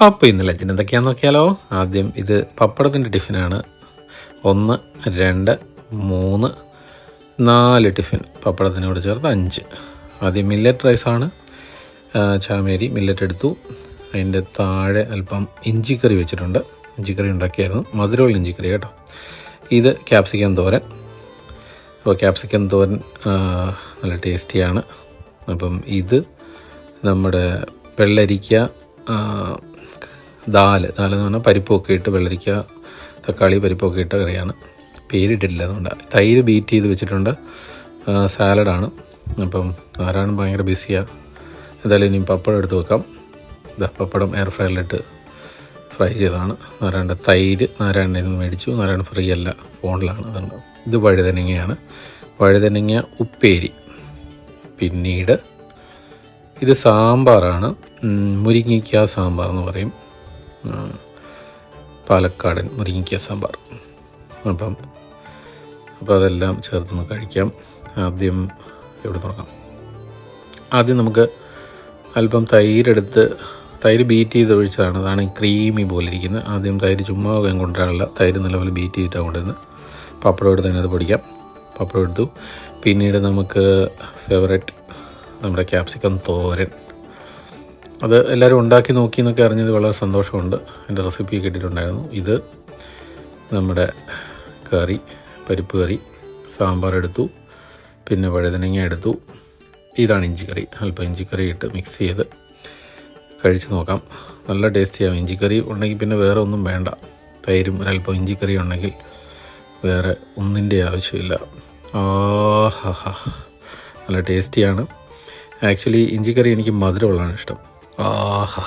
അപ്പോൾ ഇന്ന് ലഞ്ചിന് എന്തൊക്കെയാണെന്ന് നോക്കിയാലോ. ആദ്യം ഇത് പപ്പടത്തിൻ്റെ ടിഫിനാണ്. 1 2 3 4 ടിഫിൻ പപ്പടത്തിനോട് ചേർത്ത് 5. ആദ്യം മില്ലറ്റ് റൈസാണ്. ചാമേരി മില്ലറ്റ് എടുത്തു. അതിൻ്റെ താഴെ അല്പം ഇഞ്ചിക്കറി വെച്ചിട്ടുണ്ട്. ഇഞ്ചിക്കറി ഉണ്ടാക്കിയായിരുന്നു, മധുരമുള്ള ഇഞ്ചിക്കറി കേട്ടോ. ഇത് ക്യാപ്സിക്കം തോരൻ. അപ്പോൾ ക്യാപ്സിക്കം തോരൻ നല്ല ടേസ്റ്റിയാണ്. അപ്പം ഇത് നമ്മുടെ വെള്ളരിക്ക ദാൽ എന്ന് പറഞ്ഞാൽ പരിപ്പൊക്കെ ഇട്ട് വെള്ളരിക്ക തക്കാളി പരിപ്പൊക്കെ ഇട്ട കറിയാണ്. പേരിട്ടിട്ടില്ല, അതുകൊണ്ട് തൈര് ബീറ്റ് ചെയ്ത് വെച്ചിട്ടുണ്ട്. സാലഡാണ്. അപ്പം ആരാണ് ഭയങ്കര ബിസിയാണ്. എന്തായാലും ഇനിയും പപ്പടം എടുത്ത് വെക്കാം. ഇതാ പപ്പടം എയർ ഫ്രയറിലിട്ട് ഫ്രൈ ചെയ്തതാണ്. നാരായണ തൈര് നാരായണയിൽ നിന്ന് മേടിച്ചു. നാരായണ ഫ്രീ അല്ല, ഫോണിലാണ്. അതുകൊണ്ട് ഇത് വഴുതനങ്ങയാണ്. വഴുതനങ്ങ ഉപ്പേരി. പിന്നീട് ഇത് സാമ്പാറാണ്. മുരിങ്ങയ്ക്ക സാമ്പാർ എന്ന് പറയും, പാലക്കാടൻ മുരിങ്ങയ്ക്ക സാമ്പാർ. അപ്പം അതെല്ലാം ചേർത്തൊന്ന് കഴിക്കാം. ആദ്യം എവിടെ നോക്കാം. ആദ്യം നമുക്ക് അല്പം തൈരെടുത്ത്, തൈര് ബീറ്റ് ചെയ്ത് ഒഴിച്ചതാണ്. അതാണ് ക്രീമി പോലെ ഇരിക്കുന്നത്. ആദ്യം തൈര് ചുമ്മാ കൊണ്ടുവരാനുള്ള, തൈര് നല്ലപോലെ ബീറ്റ് ചെയ്തിട്ടാണ് കൊണ്ടുവരുന്നത്. പപ്പടം എടുത്ത് അതിനകത്ത് പൊടിക്കാം. പപ്പടം എടുത്തു. പിന്നീട് നമുക്ക് ഫേവറേറ്റ് നമ്മുടെ ക്യാപ്സിക്കം തോരൻ. അത് എല്ലാവരും ഉണ്ടാക്കി നോക്കി എന്നൊക്കെ അറിഞ്ഞത് വളരെ സന്തോഷമുണ്ട്. എൻ്റെ റെസിപ്പി കിട്ടിയിട്ടുണ്ടായിരുന്നു. ഇത് നമ്മുടെ കറി, പരിപ്പ് കറി. സാമ്പാർ എടുത്തു. പിന്നെ വഴുതനങ്ങ എടുത്തു. ഇതാണ് ഇഞ്ചിക്കറി. അല്പം ഇഞ്ചിക്കറി ഇട്ട് മിക്സ് ചെയ്ത് കഴിച്ച് നോക്കാം. നല്ല ടേസ്റ്റിയാവും. ഇഞ്ചിക്കറി ഉണ്ടെങ്കിൽ പിന്നെ വേറെ ഒന്നും വേണ്ട. തൈരും ഒരല്പം ഇഞ്ചിക്കറി ഉണ്ടെങ്കിൽ വേറെ ഒന്നിൻ്റെ ആവശ്യമില്ല. ആഹാ, നല്ല ടേസ്റ്റിയാണ്. ആക്ച്വലി ഇഞ്ചിക്കറി എനിക്ക് മധുരമുള്ളതാണ് ഇഷ്ടം. ആഹാ.